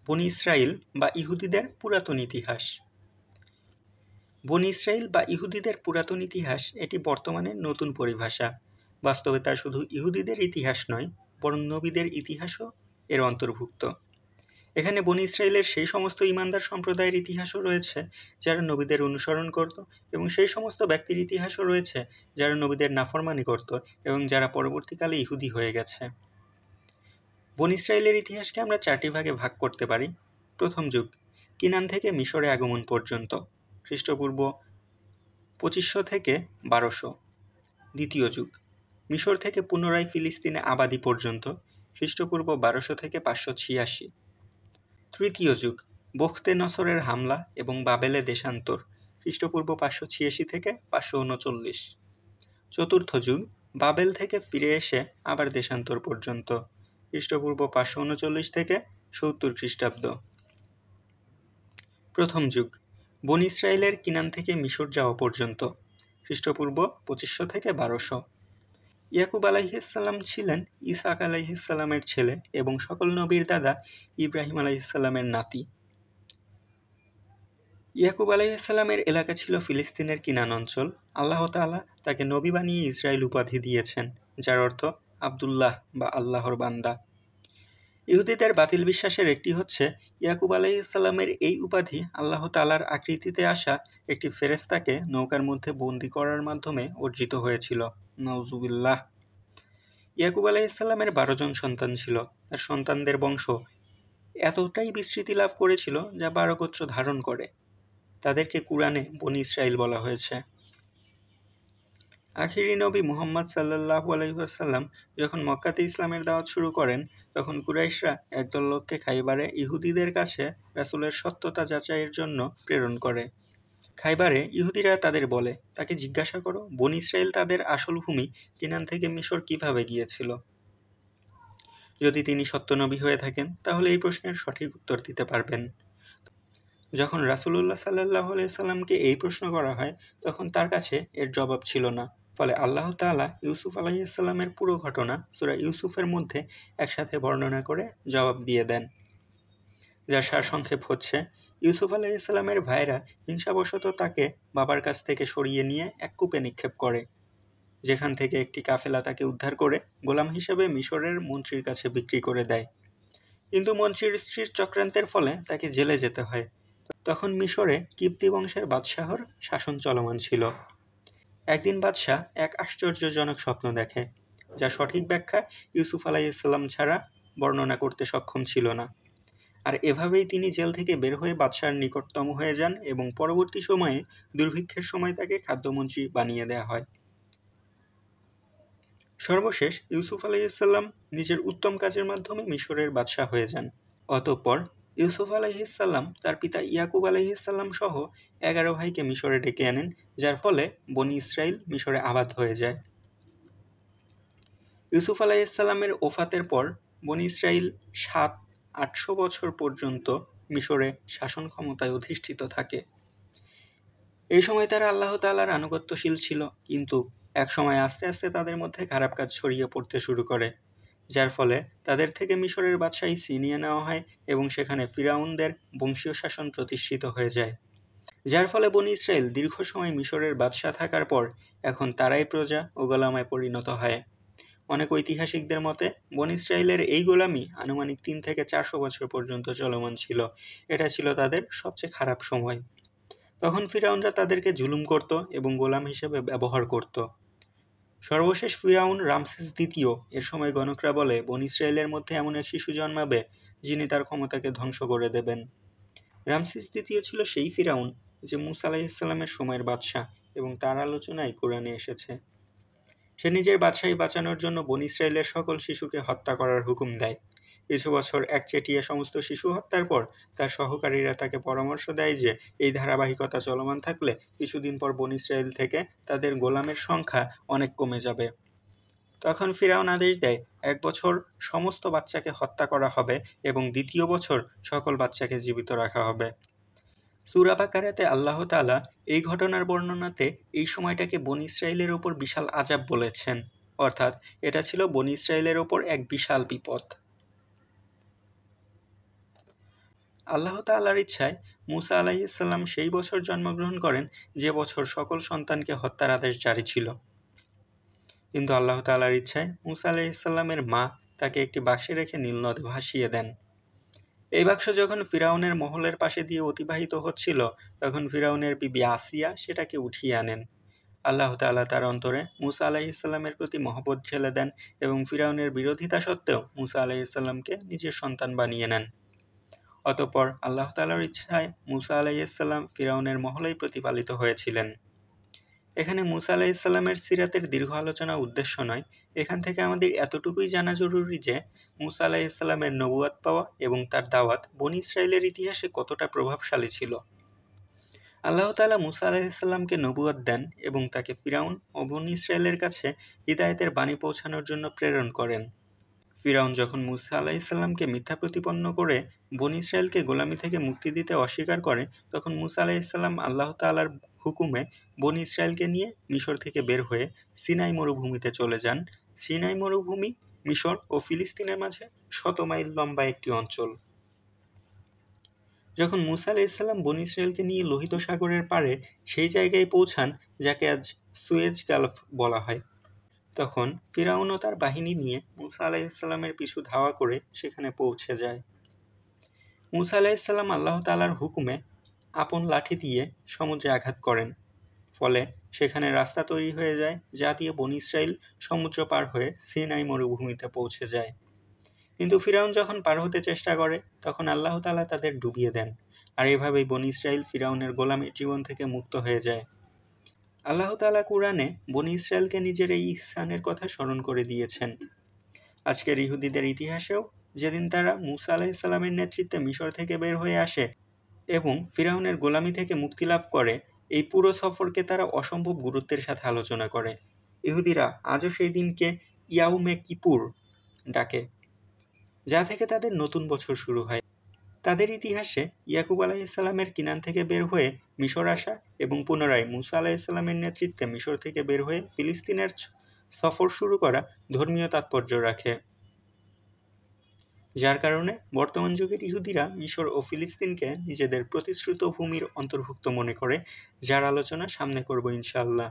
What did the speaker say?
বনী ইসরাইল বা ইহুদিদের পুরাতন ইতিহাস। বনী ইসরাইল বা ইহুদিদের পুরাতন ইতিহাস এটি বর্তমানে নতুন পরিভাষা। বাস্তবে তা শুধু ইহুদিদের ইতিহাস নয়, বরং নবীদের ইতিহাসও এর অন্তর্ভুক্ত। এখানে বনী ইসরাইলের সেই সমস্ত ঈমানদার সম্প্রদায়ের ইতিহাসও রয়েছে যারা নবীদের অনুসরণ করত, এবং সেই সমস্ত ব্যক্তির ইতিহাসও রয়েছে যারা নবীদের নাফরমানি করত এবং যারা পরবর্তীকালে ইহুদি হয়ে গেছে। বনী ইসরাইলের ইতিহাসকে আমরা 4টি ভাগে ভাগ করতে পারি। প্রথম যুগ, কিনান থেকে মিশরে আগমন পর্যন্ত, খ্রিস্টপূর্ব 2500 থেকে 1200। দ্বিতীয় যুগ, মিশর থেকে পুনরায় ফিলিস্তিনে আবাদি পর্যন্ত, খ্রিস্টপূর্ব 1200 থেকে 586। তৃতীয় যুগ, বখতে নসরের হামলা এবং বাবেলে দেশান্তর, খ্রিস্টপূর্ব 586 থেকে 539। চতুর্থ যুগ, বাবেল থেকে ফিরে এসে আবার দেশান্তর পর্যন্ত, খ্রিস্টপূর্ব 539 থেকে 70 খ্রিস্টাব্দ। প্রথম যুগ, বনী ইসরাইলের কিনান থেকে মিশর যাওয়া পর্যন্ত, খ্রিস্টপূর্ব 2500 থেকে 1200। ইয়াকুব আলাইহিসসালাম ছিলেন ইসহাক আলাইহিসসালামের ছেলে এবং সকল নবীর দাদা ইব্রাহিম আলাইহিসসালামের নাতি। ইয়াকুব আলাইহিসসালামের এলাকা ছিল ফিলিস্তিনের কিনান অঞ্চল। আল্লাহ তাআলা তাকে নবী বানিয়ে ইসরাইল উপাধি দিয়েছেন, যার অর্থ আব্দুল্লাহ বা আল্লাহর বান্দা। ইহুদিদের বাতিল বিশ্বাসের একটি হচ্ছে ইয়াকুব আলাইহিসসালামের এই উপাধি আল্লাহ তাআলার আকৃতিতে আসা একটি ফেরেশতাকে নৌকার মধ্যে বন্দী করার মাধ্যমে অর্জিত হয়েছিল। নাউজুবিল্লাহ। ইয়াকুব আলাইহিসসালামের 12 জন সন্তান ছিল। তার সন্তানদের বংশ এতটাই বিস্তৃতি লাভ করেছিল যা 12 গোত্র ধারণ করে। তাদেরকে কুরআনে বনী ইসরাইল বলা হয়েছে। আখিরি নবী মুহাম্মদ সাল্লাল্লাহু আলাইহি ওয়াসাল্লাম যখন মক্কাতে ইসলামের দাওয়াত শুরু করেন, তখন কুরাইশরা একদল লোককে খাইবারে ইহুদিদের কাছে রাসূলের সত্যতা যাচাইয়ের জন্য প্রেরণ করে। খাইবারে ইহুদিরা তাদের বলে, তাকে জিজ্ঞাসা করো বনী ইসরাইল তাদের আসল ভূমি কিনান থেকে মিশর কিভাবে গিয়েছিল। যদি তিনি সত্য নবী হয়ে থাকেন তাহলে এই প্রশ্নের সঠিক উত্তর দিতে পারবেন। যখন রাসূলুল্লাহ সাল্লাল্লাহু আলাইহি ওয়াসাল্লামকে এই প্রশ্ন করা হয়, তখন তার কাছে এর জবাব ছিল না। ফলে আল্লাহ তাআলা ইউসুফ আলাইহিসসালামের পুরো ঘটনা সূরা ইউসুফের মধ্যে একসাথে বর্ণনা করে জবাব দিয়ে দেন, যার সারসংক্ষেপ হচ্ছে, ইউসুফ আলাইহিসসালামের ভাইরা হিংসাবশত তাকে বাবার কাছ থেকে সরিয়ে নিয়ে এক কূপে নিক্ষেপ করে, যেখান থেকে একটি কাফেলা তাকে উদ্ধার করে গোলাম হিসেবে মিশরের মন্ত্রীর কাছে বিক্রি করে দেয়। কিন্তু মন্ত্রীর স্ত্রীর চক্রান্তের ফলে তাকে জেলে যেতে হয়। তখন মিশরে কিবতী বংশের বাদশাহর শাসন চলমান ছিল। একদিন বাদশাহ এক আশ্চর্যজনক স্বপ্ন দেখে, যা সঠিক ব্যাখ্যা ইউসুফ আলাইহিসসালাম ছাড়া বর্ণনা করতে সক্ষম ছিল না। আর এভাবেই তিনি জেল থেকে বের হয়ে বাদশাহর নিকটতম হয়ে যান এবং পরবর্তী সময়ে দুর্ভিক্ষের সময় তাকে খাদ্যমন্ত্রী বানিয়ে দেয়া হয়। সর্বশেষ ইউসুফ আলাইহিসসালাম নিজের উত্তম কাজের মাধ্যমে মিশরের বাদশাহ হয়ে যান। অতঃপর ইউসুফ আলাইহিসসালাম তার পিতা ইয়াকুব আলাইহিসসালাম সহ 11 ভাইকে মিশরে ডেকে আনেন, যার ফলে বনী ইসরাইল মিশরে আবাদ হয়ে যায়। ইউসুফ আলাইহিসসালামের ওফাতের পর বনী ইসরাইল 700-800 বছর পর্যন্ত মিশরে শাসন ক্ষমতায় অধিষ্ঠিত থাকে। এই সময় তারা আল্লাহ তাআলার আনুগত্যশীল ছিল, কিন্তু একসময় আস্তে আস্তে তাদের মধ্যে খারাপ কাজ ছড়িয়ে পড়তে শুরু করে, যার ফলে তাদের থেকে মিশরের বাদশাহী ছিনিয়ে নেওয়া হয় এবং সেখানে ফিরআউনদের বংশীয় শাসন প্রতিষ্ঠিত হয়ে যায়। যার ফলে বনী ইসরাইল দীর্ঘ সময় মিশরের বাদশাহ থাকার পর এখন তারাই প্রজা ও গোলামায় পরিণত হয়। অনেক ঐতিহাসিকদের মতে বনী ইসরাইলের এই গোলামি আনুমানিক 3 থেকে 400 বছর পর্যন্ত চলমান ছিল। এটা ছিল তাদের সবচেয়ে খারাপ সময়। তখন ফিরআউনরা তাদেরকে জুলুম করত এবং গোলাম হিসেবে ব্যবহার করত। সর্বশেষ ফিরআউন রামসেস দ্বিতীয় এর সময় গণকরা বলে বনী ইসরাইলের মধ্যে এমন এক শিশু জন্মাবে যিনি তার ক্ষমতাকে ধ্বংস করে দেবেন। রামসেস দ্বিতীয় ছিল সেই ফিরআউন যে মূসা আলাইহিসসালামের সময়ের বাদশাহ এবং তার আলোচনায় কোরআনে এসেছে। সে নিজের বাদশাহী বাঁচানোর জন্য বনী ইসরাইলের সকল শিশুকে হত্যা করার হুকুম দেয়। কিছু বছর একচেটিয়া সমস্ত শিশু হত্যার পর তার সহকারীরা তাকে পরামর্শ দেয় যে এই ধারাবাহিকতা চলমান থাকলে কিছুদিন পর বনী ইসরাইল থেকে তাদের গোলামের সংখ্যা অনেক কমে যাবে। তখন ফিরআউন আদেশ দেয় 1 বছর সমস্ত বাচ্চাকে হত্যা করা হবে এবং দ্বিতীয় বছর সকল বাচ্চাকে জীবিত রাখা হবে। সূরা বাকারাতে আল্লাহ তাআলা এই ঘটনার বর্ণনাতে এই সময়টাকে বনী ইসরাইলের ওপর বিশাল আযাব বলেছেন, অর্থাৎ এটা ছিল বনী ইসরাইলের ওপর এক বিশাল বিপদ। আল্লাহ তাআলার ইচ্ছায় মুসা আলাইহিসসালাম সেই বছর জন্মগ্রহণ করেন যে বছর সকল সন্তানকে হত্যার আদেশ জারি ছিল। কিন্তু আল্লাহ তাআলার ইচ্ছায় মুসা আলাইহিসসালামের মা তাকে একটি বাক্সে রেখে নীল নদে ভাসিয়ে দেন। এই বাক্স যখন ফিরআউনের মহলের পাশে দিয়ে অতিবাহিত হচ্ছিল, তখন ফিরআউনের বিবি আসিয়া সেটাকে উঠিয়ে আনেন। আল্লাহ তাআলা তার অন্তরে মুসা আলাইহিসসালামের প্রতি মহব্বত ঢেলে দেন এবং ফিরআউনের বিরোধিতা সত্ত্বেও মুসা আলাইহিসসালামকে নিজের সন্তান বানিয়ে নেন। অতঃপর আল্লাহ তাআলার ইচ্ছায় মুসা আলাইহিসসালাম ফিরআউনের মহলেই প্রতিপালিত হয়েছিলেন। এখানে মুসা আলাইহিসসালামের সিরাতের দীর্ঘ আলোচনা উদ্দেশ্য নয়। এখান থেকে আমাদের এতটুকুই জানা জরুরি যে মুসা আলাইহিসসালামের নবুয়াত পাওয়া এবং তার দাওয়াত বনী ইসরাইলের ইতিহাসে কতটা প্রভাবশালী ছিল। আল্লাহ তাআলা মুসা আলাইহিসসালামকে নবুয়াত দেন এবং তাকে ফিরআউন ও বনী ইসরাইলের কাছে হিদায়াতের বাণী পৌঁছানোর জন্য প্রেরণ করেন। ফিরআউন যখন মুসা আলাইহিসসালামকে মিথ্যা প্রতিপন্ন করে বনী ইসরাইলকে গোলামি থেকে মুক্তি দিতে অস্বীকার করে, তখন মুসা আলাইহিসসালাম আল্লাহ তাআলার হুকুমে বনী ইসরাইলকে নিয়ে মিশর থেকে বের হয়ে সিনাই মরুভূমিতে চলে যান। সিনাই মরুভূমি মিশর ও ফিলিস্তিনের মাঝে ১০০ মাইল লম্বা একটি অঞ্চল। যখন মুসা আলাইহিসসালাম বনী ইসরাইলকে নিয়ে লোহিত সাগরের পাড়ে সেই জায়গায় পৌঁছান যাকে আজ সুয়েজ গালফ বলা হয়, তখন ফিরআউন ও তার বাহিনী নিয়ে মুসা আলাইহিসসালামের পিছু ধাওয়া করে সেখানে পৌঁছে যায়। মুসা আলাইহিসসালাম আল্লাহ তাআলার হুকুমে আপন লাঠি দিয়ে সমুদ্রে আঘাত করেন, ফলে সেখানে রাস্তা তৈরি হয়ে যায় যা দিয়ে বনী ইসরাইল সমুদ্র পার হয়ে সিনাই মরুভূমিতে পৌঁছে যায়। কিন্তু ফিরআউন যখন পার হতে চেষ্টা করে, তখন আল্লাহ তাআলা তাদের ডুবিয়ে দেন, আর এভাবেই বনী ইসরাইল ফিরআউনের গোলামীর জীবন থেকে মুক্ত হয়ে যায়। আল্লাহ তাআলা কুরআনে বনী ইসরাইলকে নিজের এই ইহসানের কথা স্মরণ করে দিয়েছেন। আজকের ইহুদিদের ইতিহাসেও যেদিন তারা মুসা আলাইহিসসালামের নেতৃত্বে মিশর থেকে বের হয়ে আসে এবং ফিরআউনের গোলামি থেকে মুক্তি লাভ করে, এই পুরো সফরকে তারা অসম্ভব গুরুত্বের সাথে আলোচনা করে। ইহুদিরা আজও সেই দিনকে ইয়াউমে কিপুর ডাকে, যা থেকে তাদের নতুন বছর শুরু হয়। তাদের ইতিহাসে ইয়াকুব আলাইহিসসালামের কিনান থেকে বের হয়ে মিশর আসা এবং পুনরায় মুসা আলাইহিসসালামের নেতৃত্বে মিশর থেকে বের হয়ে ফিলিস্তিনের সফর শুরু করা ধর্মীয় তাৎপর্য রাখে, যার কারণে বর্তমান যুগের ইহুদিরা মিশর ও ফিলিস্তিনকে নিজেদের প্রতিশ্রুত ভূমির অন্তর্ভুক্ত মনে করে, যার আলোচনা সামনে করব ইনশাআল্লাহ।